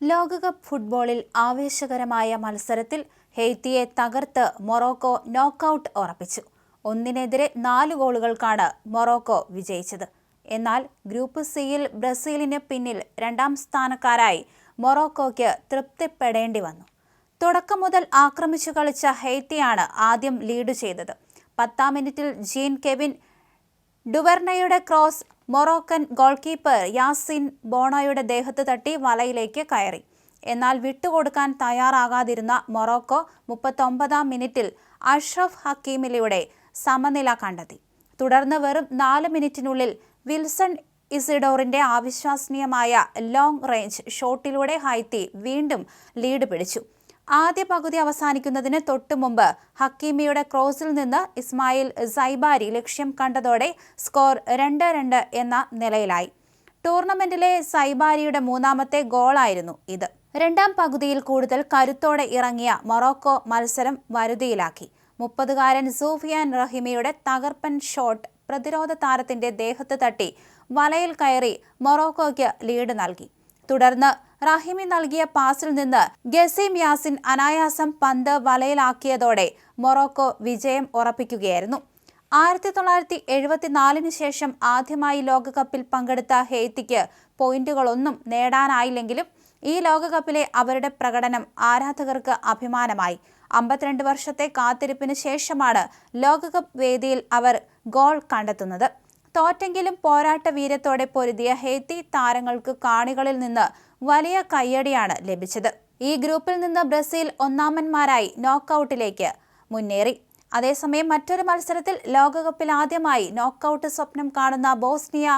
ലോകകപ്പ് ഫുട്ബോളിൽ ആവേശകരമായ മത്സരത്തിൽ ഹെയ്ത്തിയെ തകർത്ത് മൊറോക്കോ നോക്കൌട്ട് ഉറപ്പിച്ചു. 1-4 ഗോളുകൾക്കാണ് മൊറോക്കോ വിജയിച്ചത്. എന്നാൽ ഗ്രൂപ്പ് സിയിൽ ബ്രസീലിന് പിന്നിൽ 2ാം സ്ഥാനക്കാരായി മൊറോക്കോയ്ക്ക് തൃപ്തിപ്പെടേണ്ടി വന്നു. തുടക്കം മുതൽ ആക്രമിച്ചു കളിച്ച ഹെയ്ത്തിയാണ് ആദ്യം ലീഡ് ചെയ്തത്. 10ാം മിനിറ്റിൽ ജീൻ കെവിൻ ഡുവെർണയുടെ cross Moroccan goalkeeper Yassine ബോണോയുടെ ദേഹത്ത് തട്ടി വലയിലേക്ക് കയറി. എന്നാൽ വിട്ടുകൊടുക്കാൻ തയ്യാറാകാതിരുന്ന മൊറോക്കോ 39ാം മിനിറ്റിൽ അഷ്റഫ് ഹക്കീമിലൂടെ സമനില കണ്ടെത്തി. തുടർന്ന് വെറും 4 മിനിറ്റിനുള്ളിൽ വിൽസൺ ഇസിഡോറിന്റെ അവിശ്വസനീയമായ ലോങ് റേഞ്ച് ഷോട്ടിലൂടെ ഹെയ്ത്തി വീണ്ടും ലീഡ് പിടിച്ചു. ആദ്യ പകുതി അവസാനിക്കുന്നതിന് തൊട്ടുമുമ്പ് ഹക്കീമിയുടെ ക്രോസിൽ നിന്ന് ഇസ്മായിൽ സൈബാരി ലക്ഷ്യം കണ്ടതോടെ സ്കോർ 2-2 എന്ന നിലയിലായി. ടൂർണമെന്റിലെ സൈബാരിയുടെ 3ാമത്തെ ഗോളായിരുന്നു ഇത്. 2ാം പകുതിയിൽ കൂടുതൽ കരുത്തോടെ ഇറങ്ങിയ മൊറോക്കോ മത്സരം വരുതിയിലാക്കി. 30-കാരൻ സൂഫിയാൻ റഹീമിയുടെ തകർപ്പൻ ഷോട്ട് പ്രതിരോധ താരത്തിന്റെ ദേഹത്ത് തട്ടി വലയിൽ കയറി മൊറോക്കോയ്ക്ക് ലീഡ് നൽകി. തുടർന്ന് റഹീമി നൽകിയ പാസിൽ നിന്ന് ഗസീം യാസിൻ അനായാസം പന്ത് വലയിലാക്കിയതോടെ മൊറോക്കോ വിജയം ഉറപ്പിക്കുകയായിരുന്നു. 1974 ശേഷം ആദ്യമായി ലോകകപ്പിൽ പങ്കെടുത്ത ഹെയ്ത്തിക്ക് പോയിന്റുകളൊന്നും നേടാനായില്ലെങ്കിലും ഈ ലോകകപ്പിലെ അവരുടെ പ്രകടനം ആരാധകർക്ക് അഭിമാനമായി. 52 വർഷത്തെ കാത്തിരിപ്പിന് ശേഷമാണ് ലോകകപ്പ് വേദിയിൽ അവർ ഗോൾ കണ്ടെത്തുന്നത്. തോറ്റെങ്കിലും പോരാട്ട വീര്യത്തോടെ പൊരുതിയ ഹെയ്ത്തി താരങ്ങൾക്ക് കാണികളിൽ നിന്ന് വലിയ കയ്യടിയാണ് ലഭിച്ചത്. ഈ ഗ്രൂപ്പിൽ നിന്ന് ബ്രസീൽ ഒന്നാമന്മാരായി നോക്കൌട്ടിലേക്ക് മുന്നേറി. അതേസമയം മറ്റൊരു മത്സരത്തിൽ ലോകകപ്പിൽ ആദ്യമായി നോക്കൌട്ട് സ്വപ്നം കാണുന്ന ബോസ്നിയ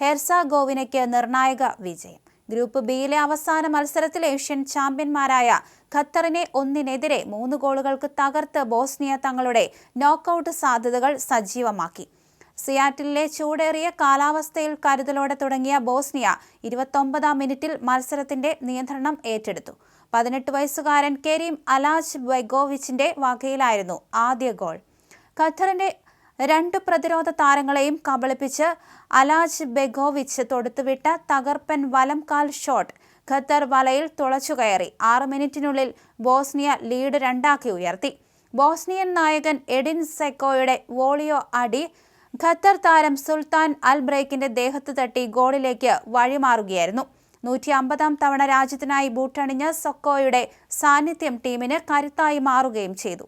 ഹെർസഗോവിനയ്ക്ക് നിർണായക വിജയം. ഗ്രൂപ്പ് ബിയിലെ അവസാന മത്സരത്തിൽ ഏഷ്യൻ ചാമ്പ്യന്മാരായ ഖത്തറിനെ 1-3 ഗോളുകൾക്ക് തകർത്ത് ബോസ്നിയ തങ്ങളുടെ നോക്കൌട്ട് സാധ്യതകൾ സജീവമാക്കി. സിയാറ്റിലെ ചൂടേറിയ കാലാവസ്ഥയിൽ കരുതലോടെ തുടങ്ങിയ ബോസ്നിയ 29ാം മിനിറ്റിൽ മത്സരത്തിന്റെ നിയന്ത്രണം ഏറ്റെടുത്തു. 18 വയസ്സുകാരൻ കെരീം അലാജ് ബെഗോവിച്ചിന്റെ വകയിലായിരുന്നു ആദ്യ ഗോൾ. ഖത്തറിന്റെ 2 പ്രതിരോധ താരങ്ങളെയും കബളിപ്പിച്ച് അലാജ് ബെഗോവിച്ച് തൊടുത്തുവിട്ട തകർപ്പൻ വലംകാൽ ഷോട്ട് ഖത്തർ വലയിൽ തുളച്ചുകയറി. 6 മിനിറ്റിനുള്ളിൽ ബോസ്നിയ ലീഡ് 2ആക്കി ഉയർത്തി. ബോസ്നിയൻ നായകൻ എഡിൻ സെക്കോയുടെ വോളിയോ അടി ഖത്തർ താരം സുൽത്താൻ അൽ ബ്രേക്കിന്റെ ദേഹത്ത് തട്ടി ഗോളിലേക്ക് വഴിമാറുകയായിരുന്നു. 150ാം തവണ രാജ്യത്തിനായി ബൂട്ടണിഞ്ഞ സെക്കോയുടെ സാന്നിധ്യം ടീമിന് കരുത്തായി മാറുകയും ചെയ്തു.